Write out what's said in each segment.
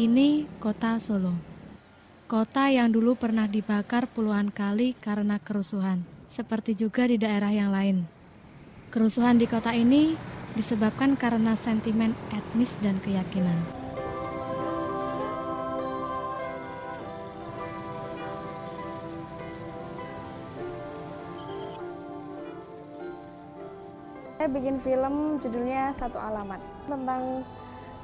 Ini kota Solo. Kota yang dulu pernah dibakar puluhan kali karena kerusuhan, seperti juga di daerah yang lain. Kerusuhan di kota ini disebabkan karena sentimen etnis dan keyakinan. Saya bikin film judulnya Satu Alamat, tentang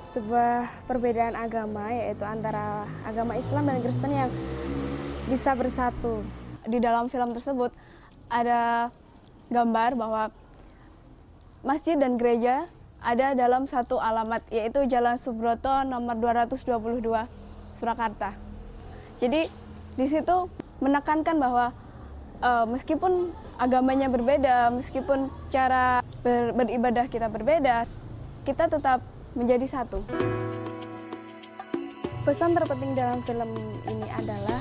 sebuah perbedaan agama, yaitu antara agama Islam dan Kristen yang bisa bersatu. Di dalam film tersebut ada gambar bahwa masjid dan gereja ada dalam satu alamat, yaitu Jalan Subroto nomor 222 Surakarta. Jadi di situ menekankan bahwa meskipun agamanya berbeda, meskipun cara beribadah kita berbeda, kita tetap menjadi satu. Pesan terpenting dalam film ini adalah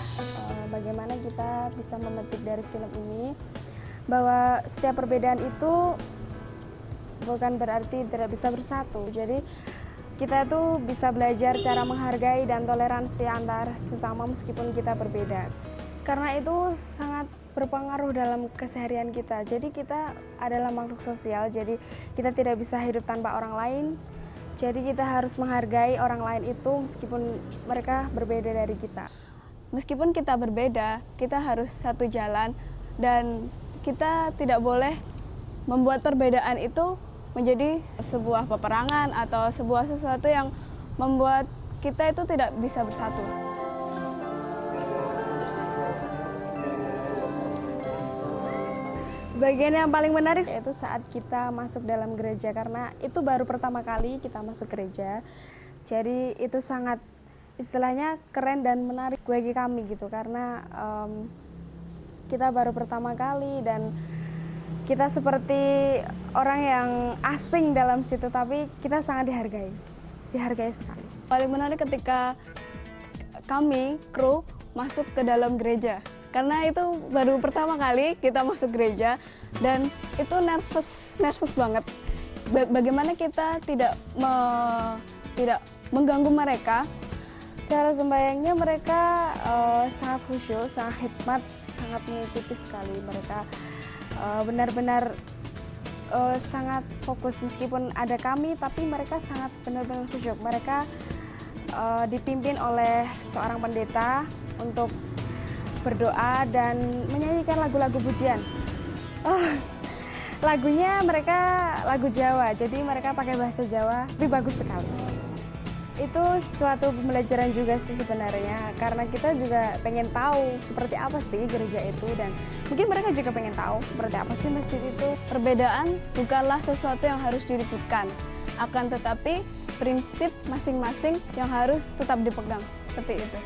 bagaimana kita bisa memetik dari film ini bahwa setiap perbedaan itu bukan berarti tidak bisa bersatu. Jadi kita tuh bisa belajar cara menghargai dan toleransi antar sesama meskipun kita berbeda. Karena itu sangat berpengaruh dalam keseharian kita. Jadi kita adalah makhluk sosial, jadi kita tidak bisa hidup tanpa orang lain. Jadi kita harus menghargai orang lain itu meskipun mereka berbeda dari kita. Meskipun kita berbeda, kita harus satu jalan dan kita tidak boleh membuat perbedaan itu menjadi sebuah peperangan atau sebuah sesuatu yang membuat kita itu tidak bisa bersatu. Bagian yang paling menarik yaitu saat kita masuk dalam gereja, karena itu baru pertama kali kita masuk gereja. Jadi itu sangat istilahnya keren dan menarik bagi kami gitu, karena kita baru pertama kali dan kita seperti orang yang asing dalam situ, tapi kita sangat dihargai sekali. Paling menarik ketika kami kru masuk ke dalam gereja. Karena itu baru pertama kali kita masuk gereja dan itu nervous banget. Bagaimana kita tidak mengganggu mereka. Cara sembahyangnya mereka sangat khusyuk, sangat hikmat, sangat mengikuti sekali. Mereka benar-benar sangat fokus, meskipun ada kami tapi mereka sangat benar-benar khusyuk. Mereka dipimpin oleh seorang pendeta untuk berdoa dan menyanyikan lagu-lagu pujian. Lagunya mereka lagu Jawa, jadi mereka pakai bahasa Jawa, tapi bagus sekali. Itu suatu pembelajaran juga sih sebenarnya, karena kita juga pengen tahu seperti apa sih gereja itu, dan mungkin mereka juga pengen tahu seperti apa sih masjid itu. Perbedaan bukanlah sesuatu yang harus diributkan, akan tetapi prinsip masing-masing yang harus tetap dipegang, seperti itu.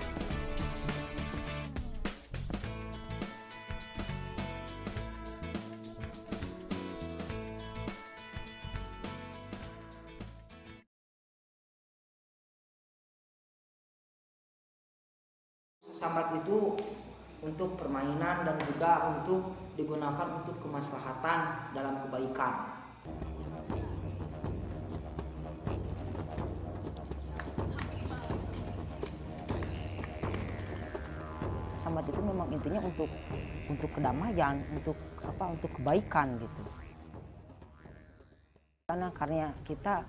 Sambat itu untuk permainan dan juga untuk digunakan untuk kemaslahatan dalam kebaikan. Sambat itu memang intinya untuk kedamaian, untuk kebaikan gitu. Karena kita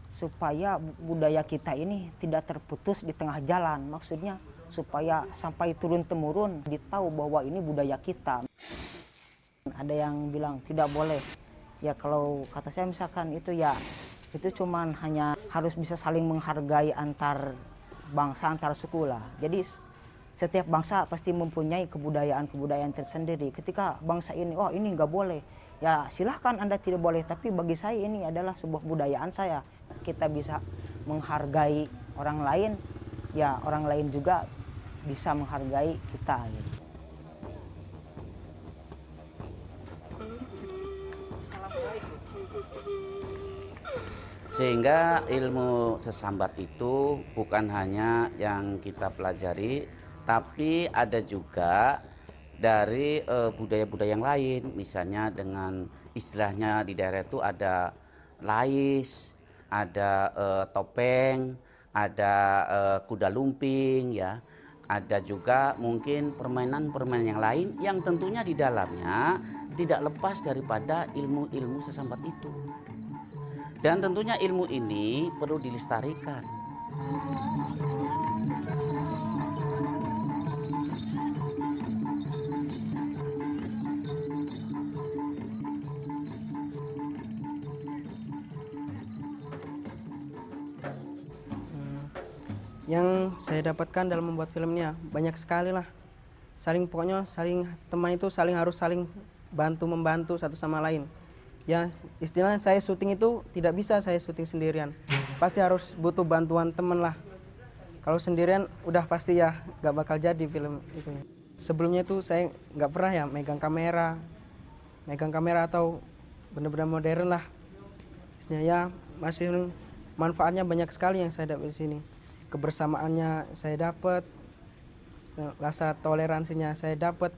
supaya budaya kita ini tidak terputus di tengah jalan, maksudnya supaya sampai turun-temurun ditahu bahwa ini budaya kita. Ada yang bilang tidak boleh, ya kalau kata saya misalkan itu ya itu cuman hanya harus bisa saling menghargai antar bangsa, antar suku lah. Jadi setiap bangsa pasti mempunyai kebudayaan tersendiri. Ketika bangsa ini, oh ini nggak boleh, ya silahkan Anda tidak boleh, tapi bagi saya ini adalah sebuah budayaan saya. Kita bisa menghargai orang lain, ya orang lain juga bisa menghargai kita gitu. Sehingga ilmu sesambat itu bukan hanya yang kita pelajari, tapi ada juga dari budaya-budaya yang lain. Misalnya dengan istilahnya di daerah itu ada lais, ada topeng, ada kuda lumping ya, ada juga mungkin permainan-permainan yang lain yang tentunya di dalamnya tidak lepas daripada ilmu-ilmu sesambat itu. Dan tentunya ilmu ini perlu dilestarikan. Yang saya dapatkan dalam membuat filmnya banyak sekali lah. Pokoknya teman itu harus saling bantu membantu satu sama lain. Ya istilahnya saya syuting itu tidak bisa saya syuting sendirian. Pasti harus butuh bantuan teman lah. Kalau sendirian udah pasti ya gak bakal jadi film itu. Sebelumnya itu saya nggak pernah ya megang kamera atau benar-benar modern lah. Ya masih manfaatnya banyak sekali yang saya dapat di sini. Kebersamaannya saya dapat, rasa toleransinya saya dapat.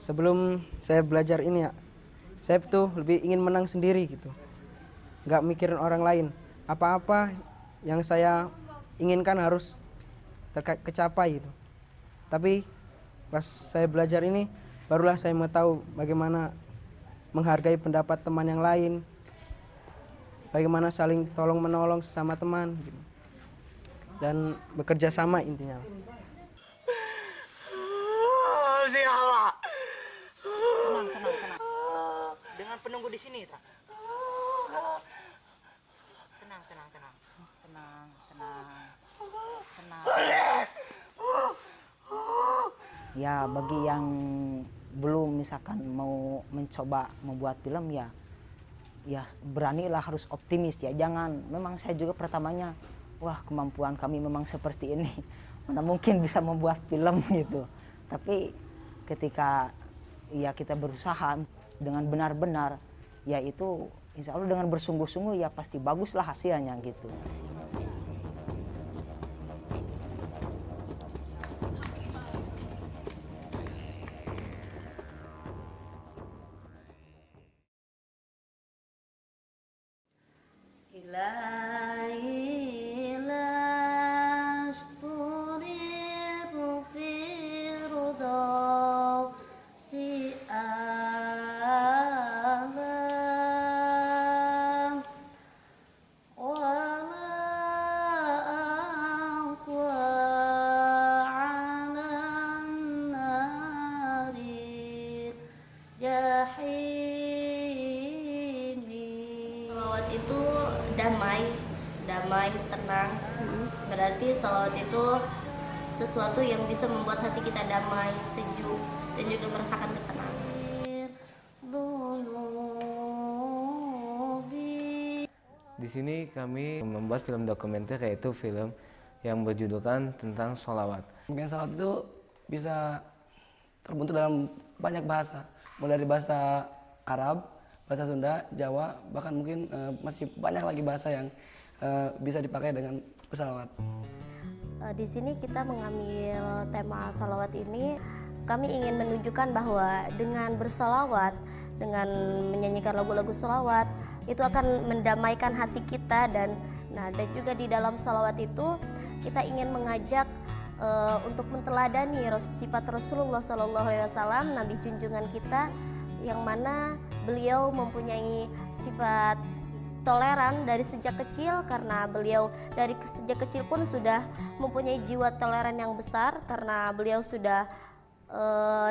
Sebelum saya belajar ini ya, saya tuh lebih ingin menang sendiri gitu, nggak mikirin orang lain. Apa-apa yang saya inginkan harus tercapai gitu. Tapi pas saya belajar ini, barulah saya mau tahu bagaimana menghargai pendapat teman yang lain, bagaimana saling tolong menolong sesama teman gitu. Dan bekerja sama intinya. Tenang. Dengan penunggu di sini, tak? Tenang. Ya, bagi yang belum misalkan mau mencoba membuat film ya beranilah, harus optimis ya. Jangan, memang saya juga pertamanya, wah kemampuan kami memang seperti ini, mana mungkin bisa membuat film gitu. Tapi ketika ya kita berusaha dengan benar-benar, ya itu insya Allah dengan bersungguh-sungguh ya pasti baguslah hasilnya gitu. Sholawat itu damai, tenang. Berarti sholawat itu sesuatu yang bisa membuat hati kita damai, sejuk, dan juga merasakan ketenangan. Di sini kami membuat film dokumenter, yaitu film yang berjudulkan tentang sholawat. Mungkin sholawat itu bisa terbentuk dalam banyak bahasa, mulai dari bahasa Arab, bahasa Sunda, Jawa, bahkan mungkin masih banyak lagi bahasa yang bisa dipakai dengan bersalawat. Di sini kita mengambil tema sholawat ini, kami ingin menunjukkan bahwa dengan bersolawat, dengan menyanyikan lagu-lagu sholawat, itu akan mendamaikan hati kita. Dan juga di dalam sholawat itu kita ingin mengajak untuk menteladani sifat Rasulullah SAW, Nabi junjungan kita, yang mana beliau mempunyai sifat toleran dari sejak kecil, karena beliau dari sejak kecil pun sudah mempunyai jiwa toleran yang besar, karena beliau sudah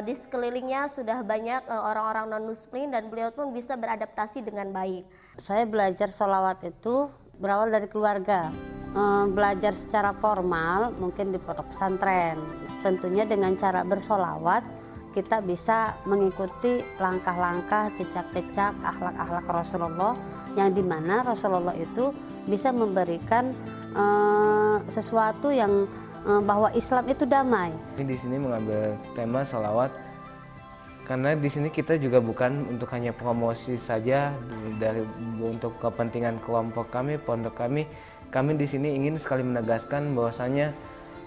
di sekelilingnya sudah banyak orang-orang non-muslim, dan beliau pun bisa beradaptasi dengan baik. Saya belajar sholawat itu berawal dari keluarga. Belajar secara formal mungkin di pondok pesantren. Tentunya dengan cara bersolawat kita bisa mengikuti langkah-langkah, jejak-jejak, akhlak-akhlak Rasulullah, yang dimana Rasulullah itu bisa memberikan sesuatu yang bahwa Islam itu damai. Di sini mengambil tema sholawat karena di sini kita juga bukan untuk hanya promosi saja untuk kepentingan kelompok kami, pondok kami. Kami di sini ingin sekali menegaskan bahwasanya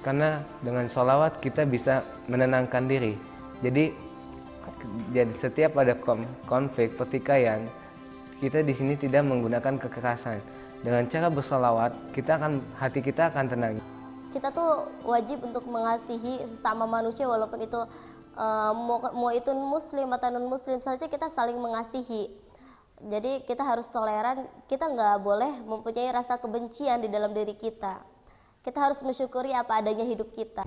karena dengan sholawat kita bisa menenangkan diri. Jadi setiap ada konflik, pertikaian, kita di sini tidak menggunakan kekerasan. Dengan cara bersolawat, hati kita akan tenang. Kita tuh wajib untuk mengasihi sesama manusia, walaupun itu mau itu muslim atau non muslim saja, kita saling mengasihi. Jadi kita harus toleran, kita nggak boleh mempunyai rasa kebencian di dalam diri kita. Kita harus mensyukuri apa adanya hidup kita.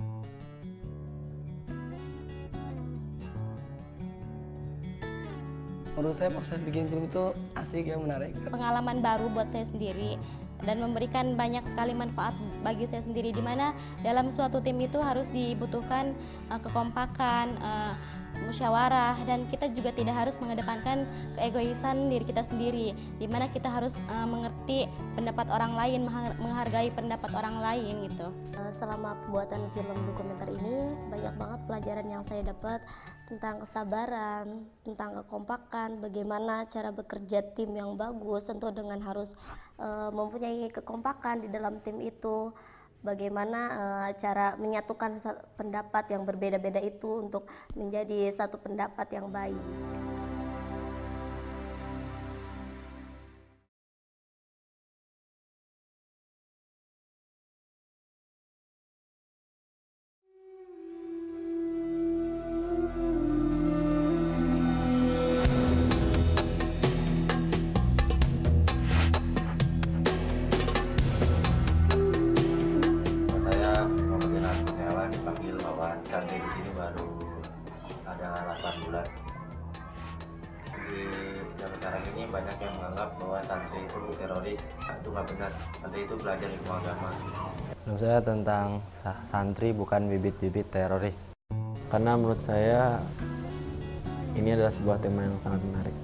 Menurut saya proses bikin film itu asik ya, menarik. Pengalaman baru buat saya sendiri dan memberikan banyak sekali manfaat bagi saya sendiri, di mana dalam suatu tim itu harus dibutuhkan kekompakan, musyawarah, dan kita juga tidak harus mengedepankan keegoisan diri kita sendiri, di mana kita harus mengerti pendapat orang lain, menghargai pendapat orang lain gitu. Selama pembuatan film dokumenter ini banyak banget pelajaran yang saya dapat tentang kesabaran, tentang kekompakan, bagaimana cara bekerja tim yang bagus, tentu dengan harus mempunyai kekompakan di dalam tim itu, bagaimana cara menyatukan pendapat yang berbeda-beda itu untuk menjadi satu pendapat yang baik. Santri di sini baru ada 8 bulan. Di zaman sekarang ini banyak yang menganggap bahwa santri itu teroris. Itu nggak benar. Santri itu belajar ilmu agama. Menurut saya tentang santri bukan bibit-bibit teroris. Karena menurut saya ini adalah sebuah tema yang sangat menarik.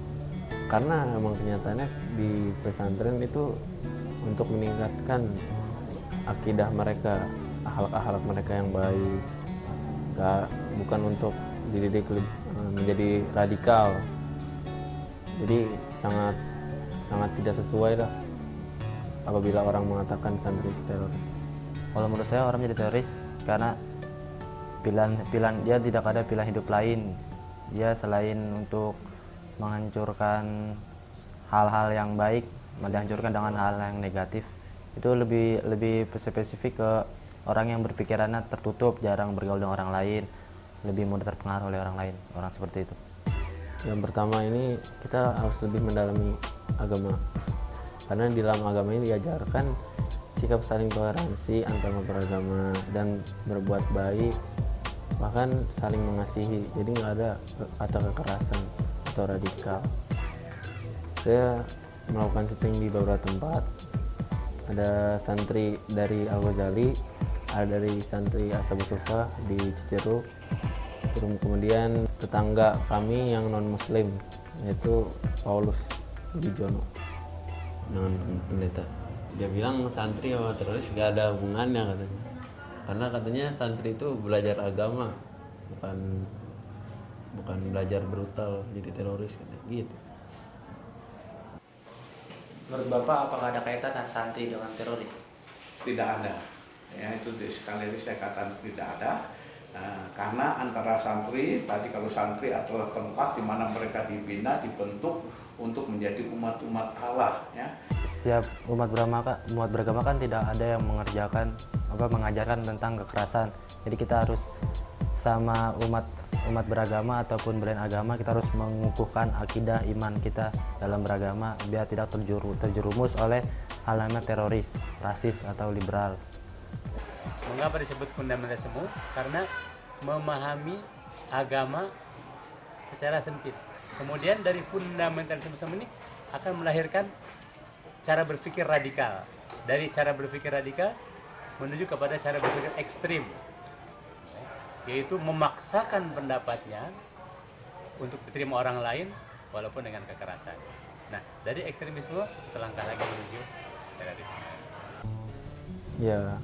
Karena memang kenyataannya di pesantren itu untuk meningkatkan akidah mereka, akhlak-akhlak mereka yang baik. Bukan untuk dididik menjadi radikal. Jadi sangat tidak sesuai lah apabila orang mengatakan santri itu teroris. Kalau menurut saya orang menjadi teroris karena pilihan dia tidak ada pilihan hidup lain. Dia selain untuk menghancurkan hal-hal yang baik, dihancurkan dengan hal yang negatif. Itu lebih spesifik ke orang yang berpikirannya tertutup, jarang bergaul dengan orang lain, lebih mudah terpengaruh oleh orang lain, orang seperti itu. Yang pertama ini kita harus lebih mendalami agama, karena di dalam agama ini diajarkan sikap saling toleransi antar beragama dan berbuat baik, bahkan saling mengasihi. Jadi nggak ada kata kekerasan atau radikal. Saya melakukan syuting di beberapa tempat. Ada santri dari Al-Ghazali, ada dari santri Ashabus Suffah di Ciceruk, kemudian tetangga kami yang non muslim yaitu Paulus Wijono dengan pendeta. Dia bilang santri sama teroris gak ada hubungannya katanya, karena katanya santri itu belajar agama, bukan belajar brutal jadi teroris katanya gitu. Menurut Bapak, apakah ada kaitan santri dengan teroris? Tidak ada. Ya, itu sekali lagi saya katakan tidak ada. Karena antara santri, tadi kalau santri adalah tempat di mana mereka dibina, dibentuk untuk menjadi umat-umat Allah. Ya. Setiap umat beragama kan tidak ada yang mengajarkan tentang kekerasan. Jadi kita harus sama umat beragama ataupun brand agama, kita harus mengukuhkan akidah iman kita dalam beragama biar tidak terjerumus oleh hal namanya teroris, rasis atau liberal. Mengapa disebut fundamentalisme? Karena memahami agama secara sempit. Kemudian dari fundamentalisme ini akan melahirkan cara berpikir radikal. Dari cara berpikir radikal menuju kepada cara berpikir ekstrim, yaitu memaksakan pendapatnya untuk diterima orang lain walaupun dengan kekerasan. Nah, dari ekstremisme selangkah lagi menuju terorisme. Ya,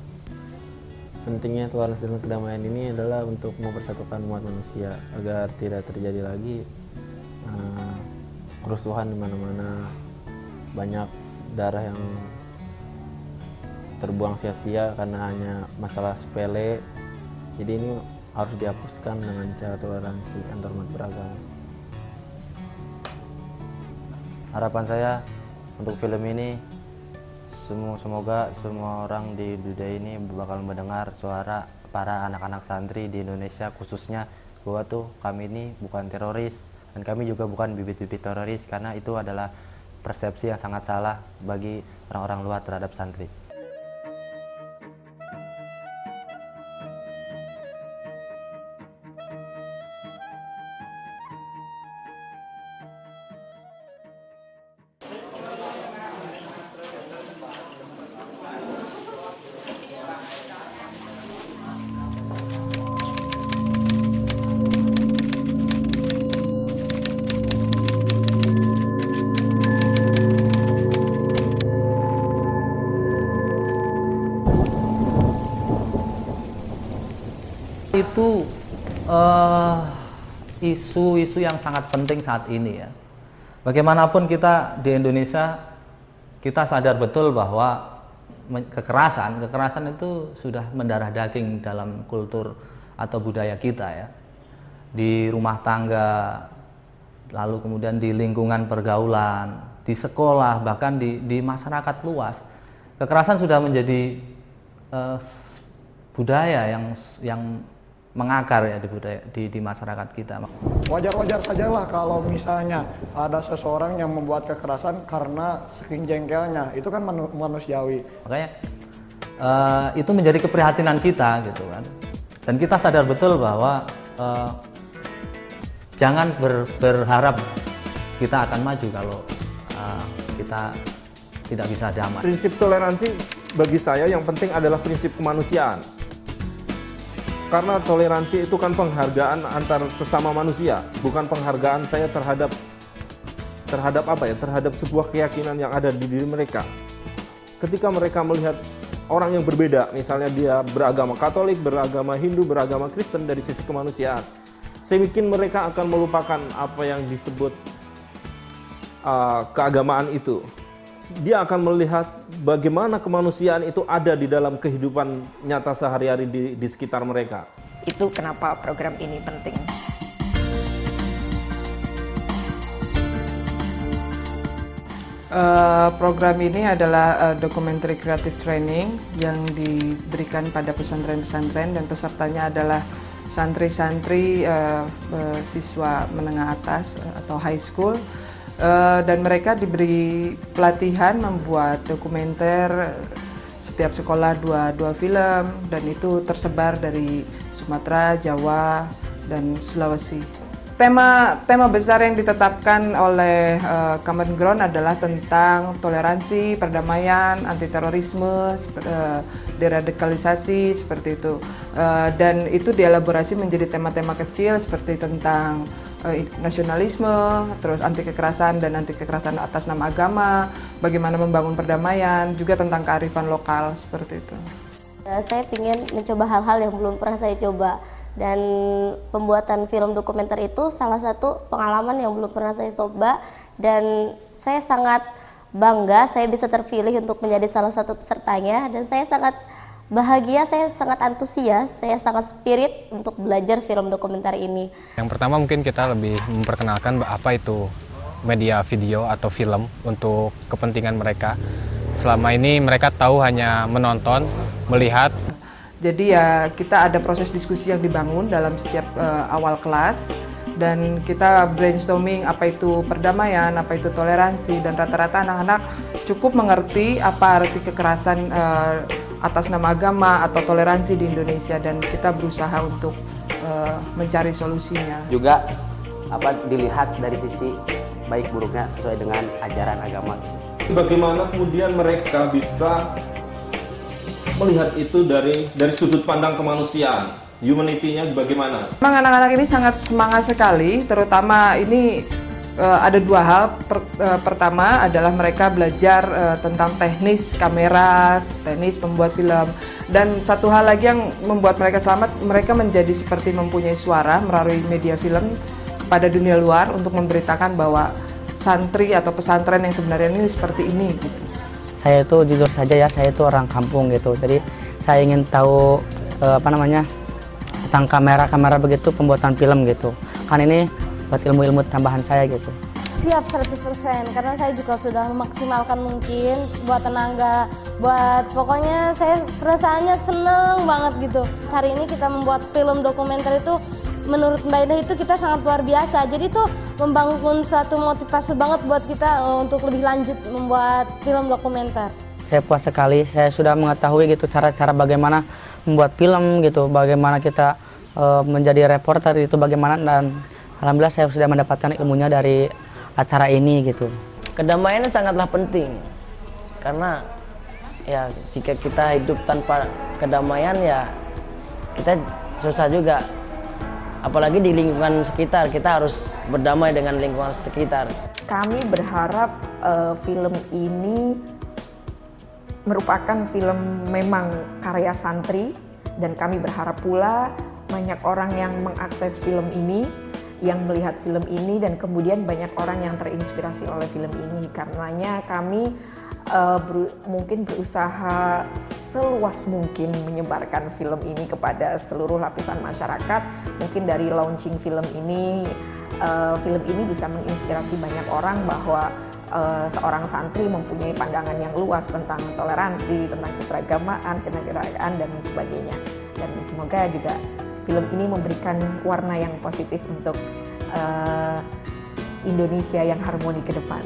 pentingnya toleransi dan kedamaian ini adalah untuk mempersatukan umat manusia agar tidak terjadi lagi kerusuhan di mana-mana, banyak darah yang terbuang sia-sia karena hanya masalah sepele. Jadi ini harus dihapuskan dengan cara toleransi antar umat beragama. Harapan saya untuk film ini semoga semua orang di budaya ini bakal mendengar suara para anak-anak santri di Indonesia khususnya bahwa tuh kami ini bukan teroris dan kami juga bukan bibit-bibit teroris, karena itu adalah persepsi yang sangat salah bagi orang-orang luar terhadap santri. Itu isu-isu yang sangat penting saat ini ya. Bagaimanapun kita di Indonesia, kita sadar betul bahwa kekerasan itu sudah mendarah daging dalam kultur atau budaya kita ya. Di rumah tangga, lalu kemudian di lingkungan pergaulan, di sekolah, bahkan di masyarakat luas, kekerasan sudah menjadi budaya yang mengakar ya di masyarakat kita. Wajar-wajar sajalah kalau misalnya ada seseorang yang membuat kekerasan karena saking jengkelnya, itu kan manusiawi. Makanya itu menjadi keprihatinan kita gitu kan. Dan kita sadar betul bahwa jangan berharap kita akan maju kalau kita tidak bisa damai. Prinsip toleransi bagi saya yang penting adalah prinsip kemanusiaan. Karena toleransi itu kan penghargaan antar sesama manusia, bukan penghargaan saya terhadap apa ya, terhadap sebuah keyakinan yang ada di diri mereka. Ketika mereka melihat orang yang berbeda, misalnya dia beragama Katolik, beragama Hindu, beragama Kristen, dari sisi kemanusiaan, saya yakin mereka akan melupakan apa yang disebut keagamaan itu. Dia akan melihat bagaimana kemanusiaan itu ada di dalam kehidupan nyata sehari-hari di sekitar mereka. Itu kenapa program ini penting. Program ini adalah documentary creative training yang diberikan pada pesantren-pesantren, dan pesertanya adalah santri-santri siswa menengah atas atau high school. Dan mereka diberi pelatihan membuat dokumenter, setiap sekolah dua film, dan itu tersebar dari Sumatera, Jawa, dan Sulawesi. Tema besar yang ditetapkan oleh Common Ground adalah tentang toleransi, perdamaian, anti terorisme, deradikalisasi, seperti itu. Dan itu dielaborasi menjadi tema-tema kecil seperti tentang nasionalisme, terus anti kekerasan dan anti kekerasan atas nama agama, bagaimana membangun perdamaian, juga tentang kearifan lokal, seperti itu. Saya ingin mencoba hal-hal yang belum pernah saya coba, dan pembuatan film dokumenter itu salah satu pengalaman yang belum pernah saya coba, dan saya sangat bangga saya bisa terpilih untuk menjadi salah satu pesertanya, dan saya sangat bahagia, saya sangat antusias, saya sangat spirit untuk belajar film dokumenter ini. Yang pertama mungkin kita lebih memperkenalkan apa itu media video atau film untuk kepentingan mereka. Selama ini mereka tahu hanya menonton, melihat. Jadi ya kita ada proses diskusi yang dibangun dalam setiap awal kelas, dan kita brainstorming apa itu perdamaian, apa itu toleransi, dan rata-rata anak-anak cukup mengerti apa arti kekerasan atas nama agama atau toleransi di Indonesia, dan kita berusaha untuk mencari solusinya. Juga dilihat dari sisi baik buruknya sesuai dengan ajaran agama. Bagaimana kemudian mereka bisa melihat itu dari sudut pandang kemanusiaan, humanity-nya bagaimana? Memang anak-anak ini sangat semangat sekali, terutama ini ada dua hal. Pertama adalah mereka belajar tentang teknis kamera, teknis membuat film, dan satu hal lagi yang membuat mereka selamat, mereka menjadi seperti mempunyai suara melalui media film kepada dunia luar untuk memberitakan bahwa santri atau pesantren yang sebenarnya ini seperti ini gitu. Saya itu jujur saja ya, saya itu orang kampung gitu, jadi saya ingin tahu tentang kamera begitu, pembuatan film gitu, kan ini buat ilmu-ilmu tambahan saya gitu. Siap 100%, karena saya juga sudah memaksimalkan mungkin buat tenaga, pokoknya saya perasaannya seneng banget gitu. Hari ini kita membuat film dokumenter itu menurut Mbak Ida itu kita sangat luar biasa. Jadi itu membangun suatu motivasi banget buat kita untuk lebih lanjut membuat film dokumenter. Saya puas sekali, saya sudah mengetahui gitu cara-cara bagaimana membuat film gitu, bagaimana kita menjadi reporter itu bagaimana, dan alhamdulillah saya sudah mendapatkan ilmunya dari acara ini gitu. Kedamaian sangatlah penting, karena ya jika kita hidup tanpa kedamaian ya kita susah juga. Apalagi di lingkungan sekitar, kita harus berdamai dengan lingkungan sekitar. Kami berharap film ini merupakan film memang karya santri, dan kami berharap pula banyak orang yang mengakses film ini, yang melihat film ini, dan kemudian banyak orang yang terinspirasi oleh film ini. Karenanya kami mungkin berusaha seluas mungkin menyebarkan film ini kepada seluruh lapisan masyarakat. Mungkin dari launching film ini bisa menginspirasi banyak orang bahwa seorang santri mempunyai pandangan yang luas tentang toleransi, tentang keberagamaan, kenegaraan, dan sebagainya. Dan semoga juga film ini memberikan warna yang positif untuk Indonesia yang harmoni ke depan.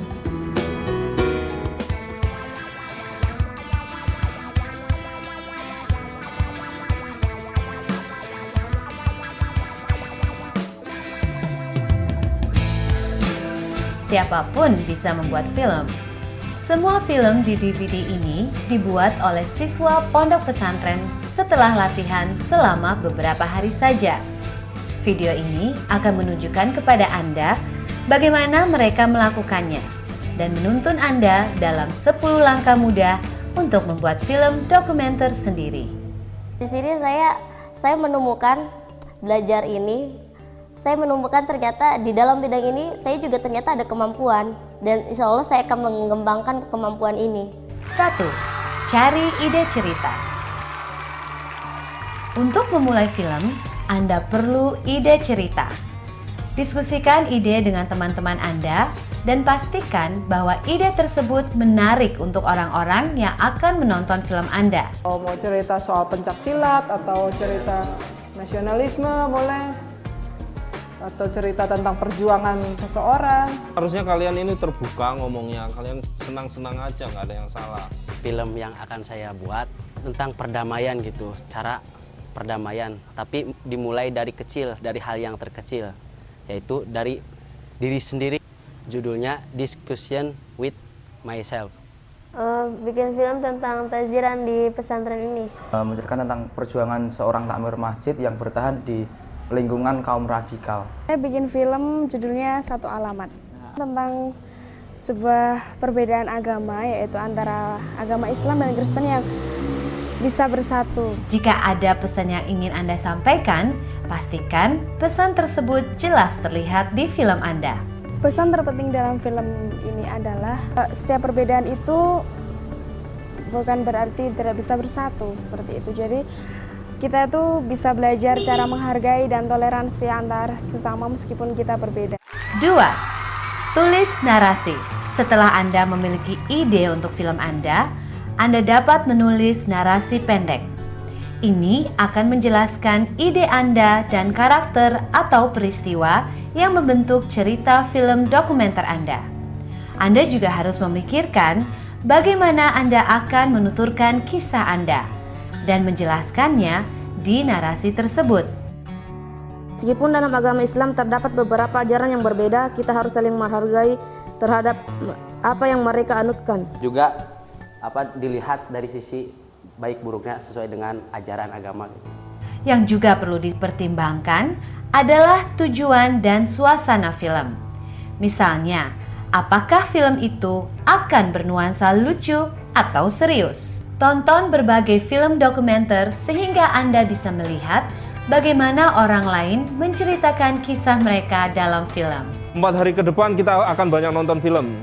Siapapun bisa membuat film. Semua film di DVD ini dibuat oleh siswa pondok pesantren setelah latihan selama beberapa hari saja. Video ini akan menunjukkan kepada Anda bagaimana mereka melakukannya dan menuntun Anda dalam 10 langkah mudah untuk membuat film dokumenter sendiri. Di sini saya menemukan belajar ini. Saya menemukan ternyata di dalam bidang ini saya juga ternyata ada kemampuan, dan insya Allah saya akan mengembangkan kemampuan ini. 1. Cari ide cerita. Untuk memulai film, Anda perlu ide cerita. Diskusikan ide dengan teman-teman Anda dan pastikan bahwa ide tersebut menarik untuk orang-orang yang akan menonton film Anda. Mau cerita soal pencak silat atau cerita nasionalisme boleh, atau cerita tentang perjuangan seseorang. Harusnya kalian ini terbuka ngomongnya, kalian senang-senang aja, nggak ada yang salah. Film yang akan saya buat tentang perdamaian gitu, cara perdamaian, tapi dimulai dari kecil, dari hal yang terkecil, yaitu dari diri sendiri. Judulnya Discussion with Myself. Bikin film tentang takziran di pesantren ini. Menceritakan tentang perjuangan seorang takmir masjid yang bertahan di lingkungan kaum radikal. Saya bikin film judulnya Satu Alamat, tentang sebuah perbedaan agama, yaitu antara agama Islam dan Kristen yang bisa bersatu. Jika ada pesan yang ingin Anda sampaikan, pastikan pesan tersebut jelas terlihat di film Anda. Pesan terpenting dalam film ini adalah setiap perbedaan itu bukan berarti tidak bisa bersatu, seperti itu. Jadi kita tuh bisa belajar cara menghargai dan toleransi antar sesama meskipun kita berbeda. 2. Tulis narasi. Setelah Anda memiliki ide untuk film Anda dapat menulis narasi pendek. Ini akan menjelaskan ide Anda dan karakter atau peristiwa yang membentuk cerita film dokumenter Anda. Anda juga harus memikirkan bagaimana Anda akan menuturkan kisah Anda dan menjelaskannya di narasi tersebut. Meskipun dalam agama Islam terdapat beberapa ajaran yang berbeda, kita harus saling menghargai terhadap apa yang mereka anutkan. Juga dilihat dari sisi baik buruknya sesuai dengan ajaran agama. Yang juga perlu dipertimbangkan adalah tujuan dan suasana film. Misalnya, apakah film itu akan bernuansa lucu atau serius? Tonton berbagai film dokumenter sehingga Anda bisa melihat bagaimana orang lain menceritakan kisah mereka dalam film. 4 hari ke depan kita akan banyak nonton film.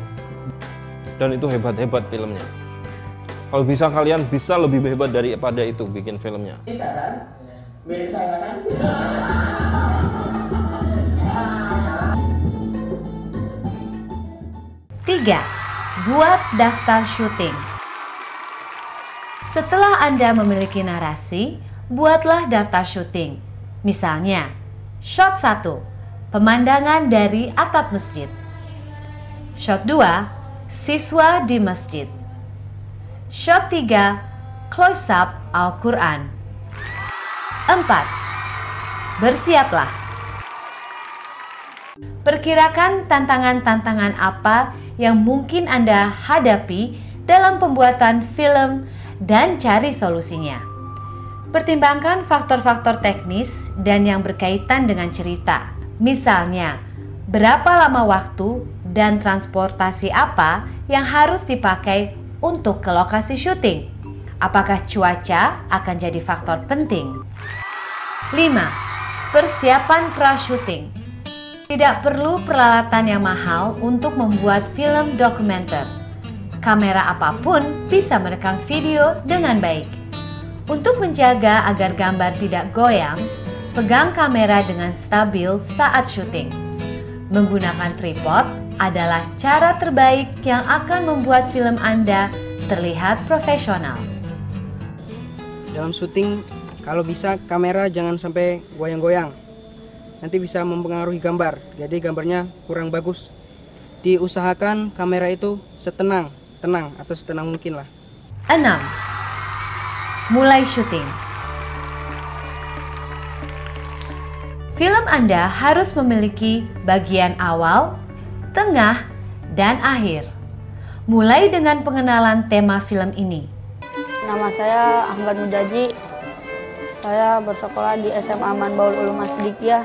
Dan itu hebat-hebat filmnya. Kalau bisa kalian bisa lebih hebat daripada itu bikin filmnya. Kita kan? Mirip saya kan? 3. Buat daftar syuting. Setelah Anda memiliki narasi, buatlah daftar syuting. Misalnya, shot 1, pemandangan dari atap masjid. Shot 2, siswa di masjid. Shot 3, close up Al-Quran. 4. Bersiaplah. Perkirakan tantangan-tantangan apa yang mungkin Anda hadapi dalam pembuatan film dan cari solusinya. Pertimbangkan faktor-faktor teknis dan yang berkaitan dengan cerita. Misalnya, berapa lama waktu dan transportasi apa yang harus dipakai untuk ke lokasi syuting? Apakah cuaca akan jadi faktor penting? 5. Persiapan pra-syuting. Tidak perlu peralatan yang mahal untuk membuat film dokumenter. Kamera apapun bisa merekam video dengan baik. Untuk menjaga agar gambar tidak goyang, pegang kamera dengan stabil saat syuting. Menggunakan tripod adalah cara terbaik yang akan membuat film Anda terlihat profesional. Dalam syuting, kalau bisa kamera jangan sampai goyang-goyang. Nanti bisa mempengaruhi gambar, jadi gambarnya kurang bagus. Diusahakan kamera itu tenang atau setenang mungkin lah. 6. Mulai syuting. Film Anda harus memiliki bagian awal, tengah, dan akhir. Mulai dengan pengenalan tema film ini. Nama saya Ahmad Mujaji. Saya bersekolah di SMA Manbaul Ulum Asdikiyah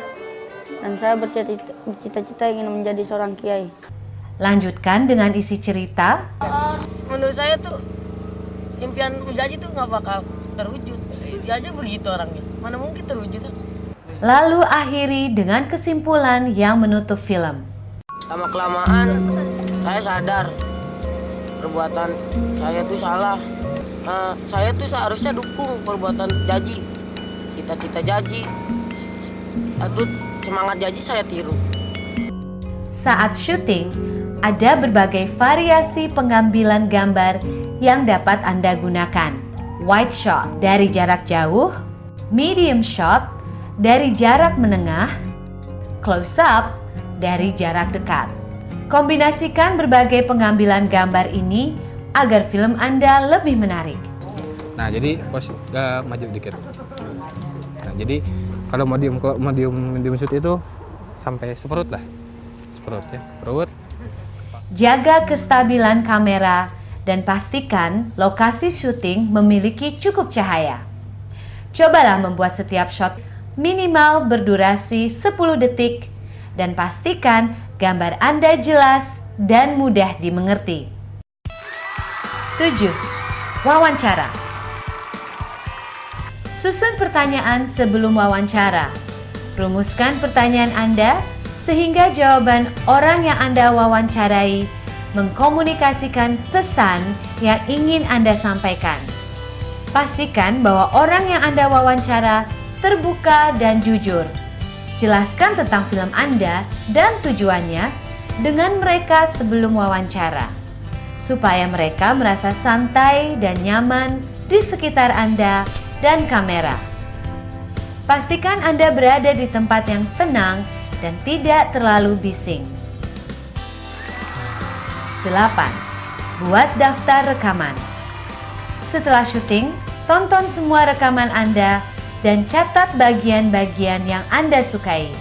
dan saya bercita-cita ingin menjadi seorang kiai. Lanjutkan dengan isi cerita. Menurut saya tuh impian Mujaji tuh nggak bakal terwujud. Dia aja begitu orangnya. Mana mungkin terwujud? Lalu akhiri dengan kesimpulan yang menutup film. Lama kelamaan saya sadar perbuatan saya tuh salah. Saya tuh seharusnya dukung perbuatan Jaji. Cita-cita Jaji. Atau semangat Jaji saya tiru. Saat syuting, ada berbagai variasi pengambilan gambar yang dapat Anda gunakan. Wide shot dari jarak jauh, medium shot dari jarak menengah, close up dari jarak dekat. Kombinasikan berbagai pengambilan gambar ini agar film Anda lebih menarik. Nah, jadi maju dikit. Nah, jadi kalau medium shoot itu sampai seperut lah. Seperut ya, perut. Jaga kestabilan kamera dan pastikan lokasi syuting memiliki cukup cahaya. Cobalah membuat setiap shot minimal berdurasi 10 detik dan pastikan gambar Anda jelas dan mudah dimengerti. 7. Wawancara. Susun pertanyaan sebelum wawancara. Rumuskan pertanyaan Anda sehingga jawaban orang yang Anda wawancarai mengkomunikasikan pesan yang ingin Anda sampaikan. Pastikan bahwa orang yang Anda wawancara terbuka dan jujur. Jelaskan tentang film Anda dan tujuannya dengan mereka sebelum wawancara, supaya mereka merasa santai dan nyaman di sekitar Anda dan kamera. Pastikan Anda berada di tempat yang tenang dan tidak terlalu bising. 8. Buat daftar rekaman. Setelah syuting, tonton semua rekaman Anda dan catat bagian-bagian yang Anda sukai.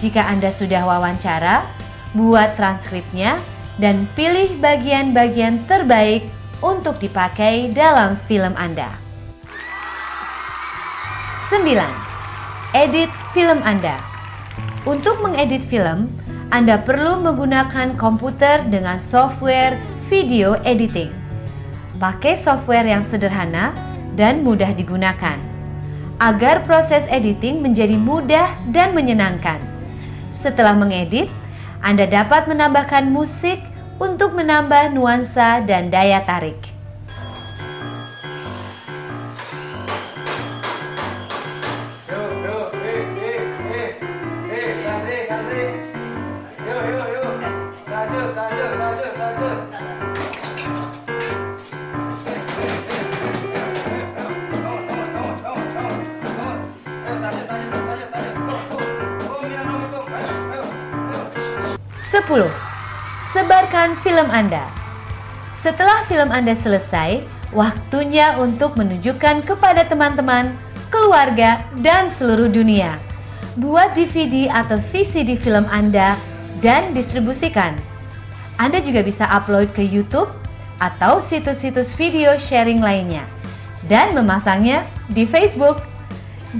Jika Anda sudah wawancara, buat transkripnya dan pilih bagian-bagian terbaik untuk dipakai dalam film Anda. 9. Edit film Anda. Untuk mengedit film, Anda perlu menggunakan komputer dengan software video editing. Pakai software yang sederhana dan mudah digunakan, agar proses editing menjadi mudah dan menyenangkan. Setelah mengedit, Anda dapat menambahkan musik untuk menambah nuansa dan daya tarik. Santri. Yuk. Lanjut. Sepuluh, sebarkan film Anda. Setelah film Anda selesai, waktunya untuk menunjukkan kepada teman-teman, keluarga, dan seluruh dunia. Buat DVD atau VCD film Anda dan distribusikan. Anda juga bisa upload ke YouTube atau situs-situs video sharing lainnya dan memasangnya di Facebook.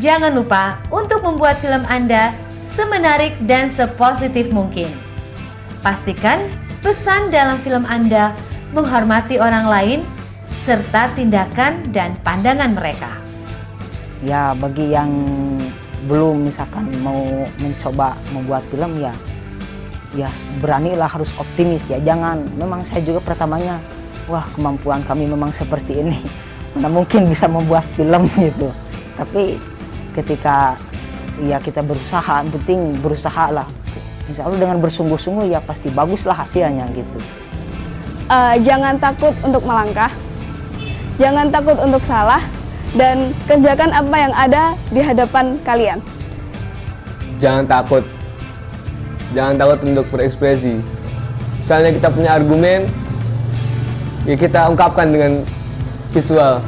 Jangan lupa untuk membuat film Anda semenarik dan sepositif mungkin. Pastikan pesan dalam film Anda menghormati orang lain serta tindakan dan pandangan mereka. Ya, bagi yang belum misalkan mau mencoba membuat film, ya beranilah, harus optimis ya. Jangan, memang saya juga pertamanya, wah kemampuan kami memang seperti ini, mana mungkin bisa membuat film gitu. Tapi ketika ya kita berusaha, yang penting berusaha lah. Insya Allah dengan bersungguh-sungguh ya pasti baguslah hasilnya gitu. Jangan takut untuk melangkah, jangan takut untuk salah, dan kerjakan apa yang ada di hadapan kalian. Jangan takut untuk berekspresi. Misalnya kita punya argumen, ya kita ungkapkan dengan visual.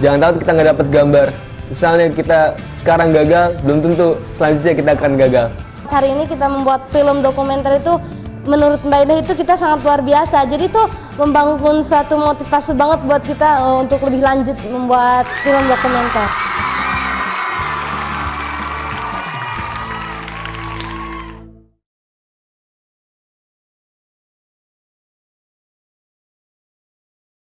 Jangan takut kita nggak dapat gambar. Misalnya kita sekarang gagal, belum tentu selanjutnya kita akan gagal. Hari ini kita membuat film dokumenter itu, menurut Mbak Ida itu kita sangat luar biasa. Jadi itu membangun suatu motivasi banget buat kita untuk lebih lanjut membuat film dokumenter.